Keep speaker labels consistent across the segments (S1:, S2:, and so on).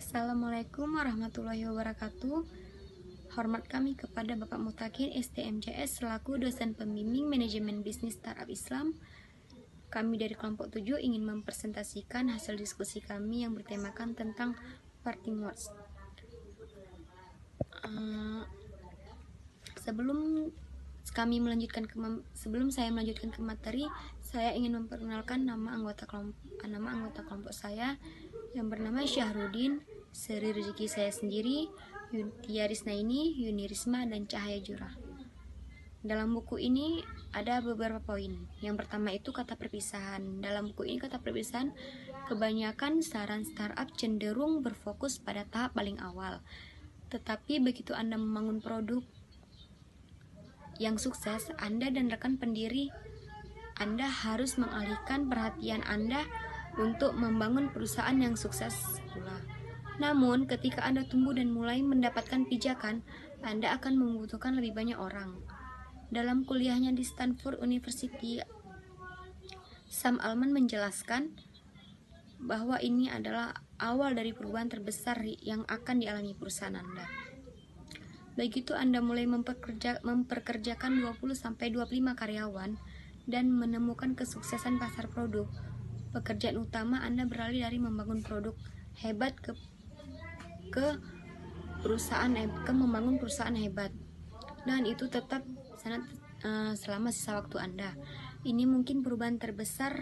S1: Assalamualaikum warahmatullahi wabarakatuh. Hormat kami kepada Bapak Mutakin STMCS selaku dosen pembimbing manajemen bisnis startup Islam. Kami dari kelompok 7 ingin mempresentasikan hasil diskusi kami yang bertemakan tentang parting words. Sebelum saya melanjutkan ke materi, saya ingin memperkenalkan nama anggota kelompok saya yang bernama Syahrudin, Seri Rezeki saya sendiri, Tia Risnaini, Yuni Risma, dan Cahaya Jurah. Dalam buku ini ada beberapa poin. Yang pertama itu kata perpisahan. Dalam buku ini kata perpisahan, kebanyakan saran startup cenderung berfokus pada tahap paling awal. Tetapi begitu Anda membangun produk yang sukses, Anda dan rekan pendiri Anda harus mengalihkan perhatian Anda untuk membangun perusahaan yang sukses pula. Namun, ketika Anda tumbuh dan mulai mendapatkan pijakan, Anda akan membutuhkan lebih banyak orang. Dalam kuliahnya di Stanford University, Sam Altman menjelaskan bahwa ini adalah awal dari perubahan terbesar yang akan dialami perusahaan Anda. Begitu Anda mulai memperkerjakan 20-25 karyawan dan menemukan kesuksesan pasar produk, pekerjaan utama Anda beralih dari membangun produk hebat ke membangun perusahaan hebat, dan itu tetap selama sisa waktu Anda. Ini mungkin perubahan terbesar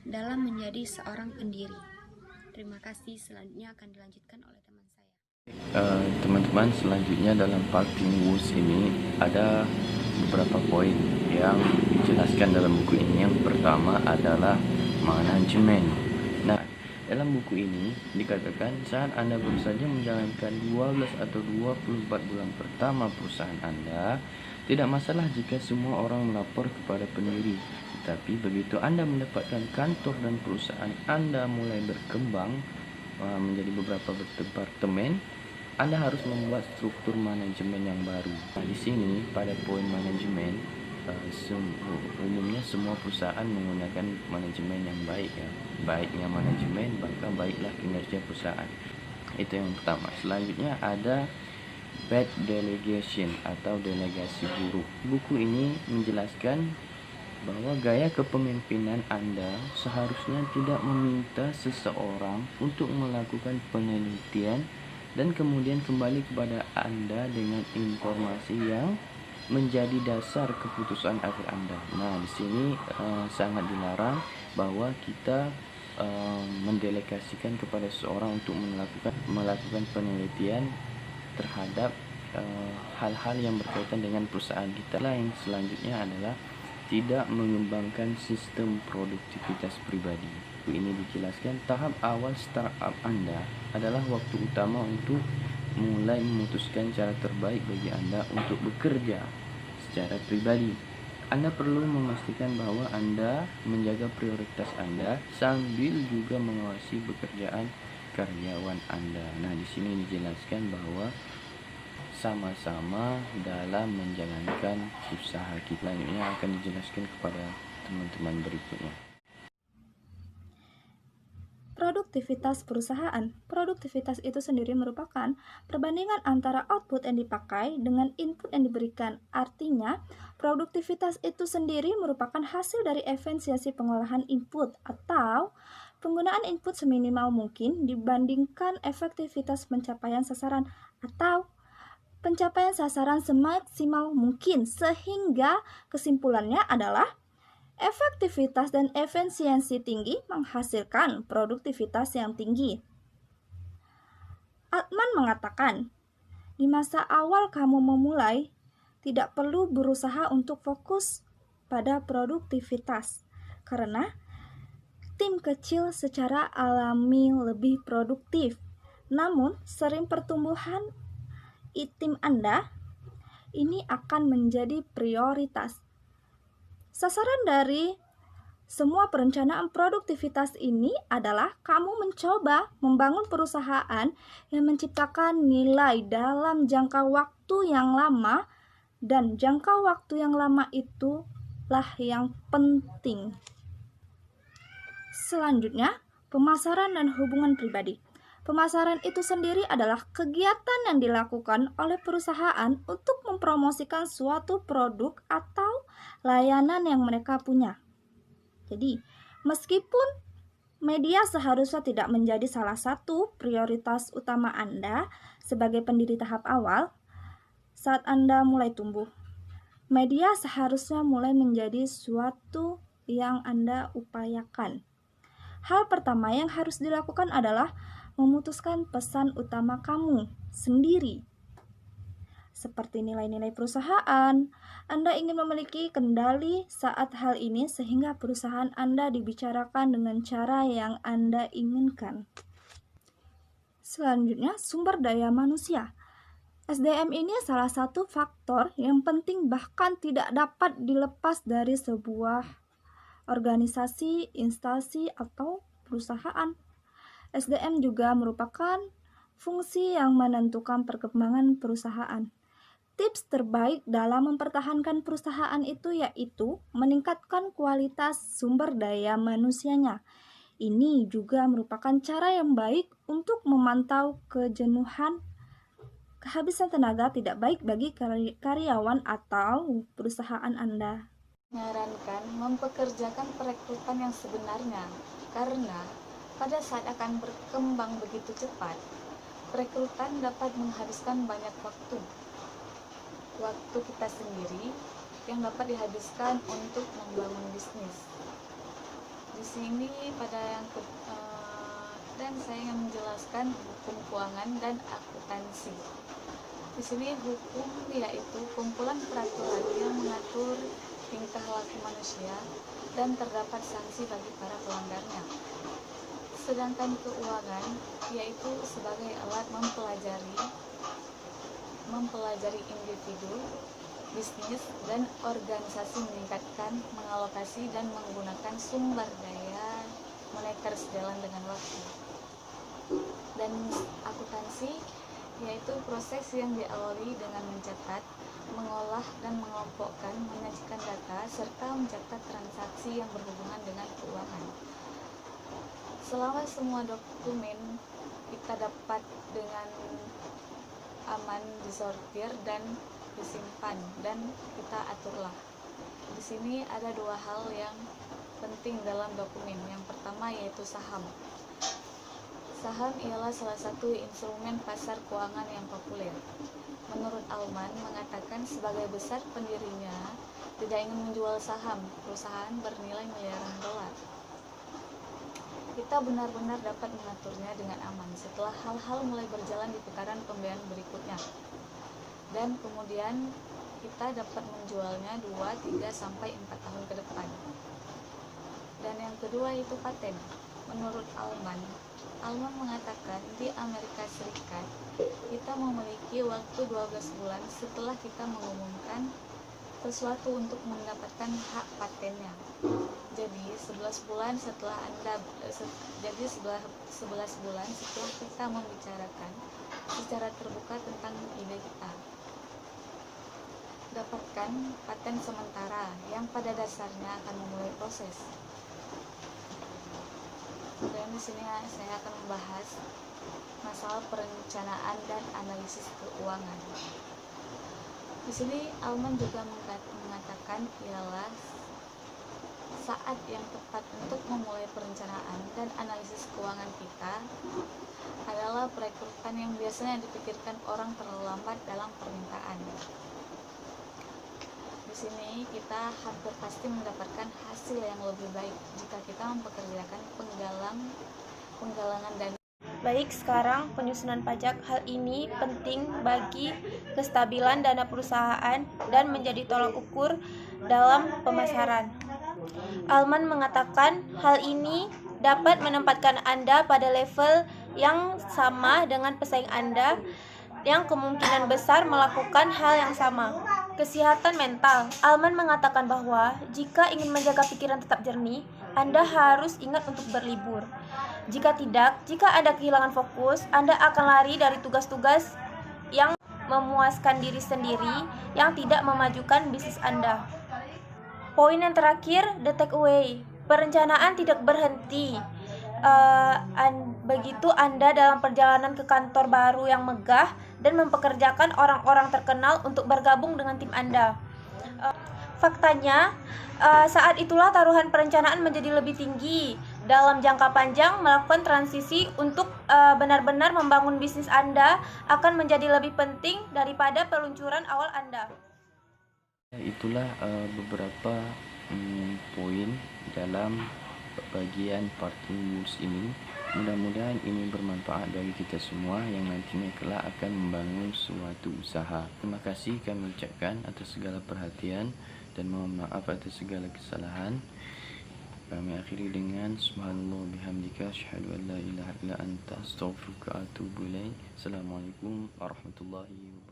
S1: dalam menjadi seorang pendiri. Terima kasih. Selanjutnya akan dilanjutkan oleh teman saya.
S2: Teman-teman, selanjutnya dalam parting words ini ada beberapa poin yang dijelaskan dalam buku ini. Yang pertama adalah manajemen. Nah, dalam buku ini dikatakan saat Anda baru saja menjalankan 12 atau 24 bulan pertama perusahaan Anda, tidak masalah jika semua orang melapor kepada pendiri. Tetapi begitu Anda mendapatkan kantor dan perusahaan Anda mulai berkembang menjadi beberapa departemen, Anda harus membuat struktur manajemen yang baru. Nah, di sini pada poin manajemen, umumnya semua perusahaan menggunakan manajemen yang baik ya. Baiknya manajemen, maka baiklah kinerja perusahaan. Itu yang pertama. Selanjutnya ada bad delegation atau delegasi buruk. Buku ini menjelaskan bahwa gaya kepemimpinan Anda seharusnya tidak meminta seseorang untuk melakukan penelitian dan kemudian kembali kepada Anda dengan informasi yang menjadi dasar keputusan akhir Anda. Nah, di sini sangat dilarang bahwa kita mendelegasikan kepada seseorang untuk melakukan penelitian terhadap hal-hal yang berkaitan dengan perusahaan kita. Yang selanjutnya adalah tidak mengembangkan sistem produktivitas pribadi. Ini dijelaskan tahap awal startup Anda adalah waktu utama untuk mulai memutuskan cara terbaik bagi Anda untuk bekerja secara pribadi. Anda perlu memastikan bahwa Anda menjaga prioritas Anda sambil juga mengawasi pekerjaan karyawan Anda. Nah, di sini dijelaskan bahwa sama-sama dalam menjalankan usaha kita. Ini akan dijelaskan kepada teman-teman berikutnya.
S3: Produktivitas perusahaan. Produktivitas itu sendiri merupakan perbandingan antara output yang dipakai dengan input yang diberikan. Artinya, produktivitas itu sendiri merupakan hasil dari efisiensi pengolahan input atau penggunaan input seminimal mungkin dibandingkan efektivitas pencapaian sasaran atau pencapaian sasaran semaksimal mungkin, sehingga kesimpulannya adalah efektivitas dan efisiensi tinggi menghasilkan produktivitas yang tinggi. Altman mengatakan, di masa awal kamu memulai, tidak perlu berusaha untuk fokus pada produktivitas, karena tim kecil secara alami lebih produktif. Namun, sering pertumbuhan tim Anda ini akan menjadi prioritas. Sasaran dari semua perencanaan produktivitas ini adalah kamu mencoba membangun perusahaan yang menciptakan nilai dalam jangka waktu yang lama, dan jangka waktu yang lama itulah yang penting. Selanjutnya, pemasaran dan hubungan pribadi. Pemasaran itu sendiri adalah kegiatan yang dilakukan oleh perusahaan untuk mempromosikan suatu produk atau layanan yang mereka punya. Jadi, meskipun media seharusnya tidak menjadi salah satu prioritas utama Anda sebagai pendiri tahap awal saat Anda mulai tumbuh, media seharusnya mulai menjadi suatu yang Anda upayakan. Hal pertama yang harus dilakukan adalah memutuskan pesan utama kamu sendiri. Seperti nilai-nilai perusahaan, Anda ingin memiliki kendali saat hal ini sehingga perusahaan Anda dibicarakan dengan cara yang Anda inginkan. Selanjutnya, sumber daya manusia. SDM ini salah satu faktor yang penting bahkan tidak dapat dilepas dari sebuah organisasi, instansi, atau perusahaan. SDM juga merupakan fungsi yang menentukan perkembangan perusahaan. Tips terbaik dalam mempertahankan perusahaan itu yaitu meningkatkan kualitas sumber daya manusianya. Ini juga merupakan cara yang baik untuk memantau kejenuhan. Kehabisan tenaga tidak baik bagi karyawan atau perusahaan Anda.
S4: Menyarankan mempekerjakan perekrutan yang sebenarnya, karena pada saat akan berkembang begitu cepat, perekrutan dapat menghabiskan banyak waktu kita sendiri yang dapat dihabiskan untuk membangun bisnis. Di sini dan saya ingin menjelaskan hukum keuangan dan akuntansi. Di sini hukum yaitu kumpulan peraturan yang mengatur tingkah laku manusia dan terdapat sanksi bagi para pelanggarnya. Sedangkan keuangan yaitu sebagai alat mempelajari individu, bisnis, dan organisasi meningkatkan, mengalokasi, dan menggunakan sumber daya moneter sejalan dengan waktu. Dan akuntansi yaitu proses yang diawali dengan mencatat, mengolah, dan mengelompokkan, menyajikan data, serta mencatat transaksi yang berhubungan dengan keuangan. Selama semua dokumen kita dapat dengan aman disortir dan disimpan dan kita aturlah. Di sini ada dua hal yang penting dalam dokumen. Yang pertama yaitu saham. Saham ialah salah satu instrumen pasar keuangan yang populer. Menurut Alman mengatakan sebagai besar pendirinya tidak ingin menjual saham perusahaan bernilai miliaran dolar. Kita benar-benar dapat mengaturnya dengan aman setelah hal-hal mulai berjalan di putaran pembayaran berikutnya. Dan kemudian kita dapat menjualnya 2, 3, sampai 4 tahun ke depan. Dan yang kedua itu paten. Menurut Alman mengatakan di Amerika Serikat kita memiliki waktu 12 bulan setelah kita mengumumkan sesuatu untuk mendapatkan hak patennya. Jadi 11 bulan setelah kita membicarakan secara terbuka tentang ide kita, dapatkan paten sementara yang pada dasarnya akan memulai proses. Dan di sini saya akan membahas masalah perencanaan dan analisis keuangan. Di sini Alman juga mengatakan ialah saat yang tepat untuk memulai perencanaan dan analisis keuangan kita adalah perekrutan yang biasanya dipikirkan orang terlalu lambat dalam permintaan. Di sini kita hampir pasti mendapatkan hasil yang lebih baik jika kita mempekerjakan penggalangan dana.
S5: Baik, sekarang penyusunan pajak. Hal ini penting bagi kestabilan dana perusahaan dan menjadi tolak ukur dalam pemasaran. Alman mengatakan hal ini dapat menempatkan Anda pada level yang sama dengan pesaing Anda yang kemungkinan besar melakukan hal yang sama. Kesehatan mental. Alman mengatakan bahwa jika ingin menjaga pikiran tetap jernih, Anda harus ingat untuk berlibur. Jika Anda kehilangan fokus, Anda akan lari dari tugas-tugas yang memuaskan diri sendiri yang tidak memajukan bisnis Anda. Poin yang terakhir, the takeaway. Perencanaan tidak berhenti. begitu Anda dalam perjalanan ke kantor baru yang megah dan mempekerjakan orang-orang terkenal untuk bergabung dengan tim Anda. Faktanya, saat itulah taruhan perencanaan menjadi lebih tinggi. Dalam jangka panjang, melakukan transisi untuk benar-benar membangun bisnis Anda akan menjadi lebih penting daripada peluncuran awal Anda.
S2: Itulah beberapa poin dalam bagian parting news ini. Mudah-mudahan ini bermanfaat bagi kita semua yang nantinya kelak akan membangun suatu usaha. Terima kasih kami ucapkan atas segala perhatian dan mohon maaf atas segala kesalahan. Kami akhiri dengan subhanallah bihamdika asyhadu an la ilaha illa anta astaghfiruka wa atubu ilaik. Assalamualaikum warahmatullahi wabarakatuh.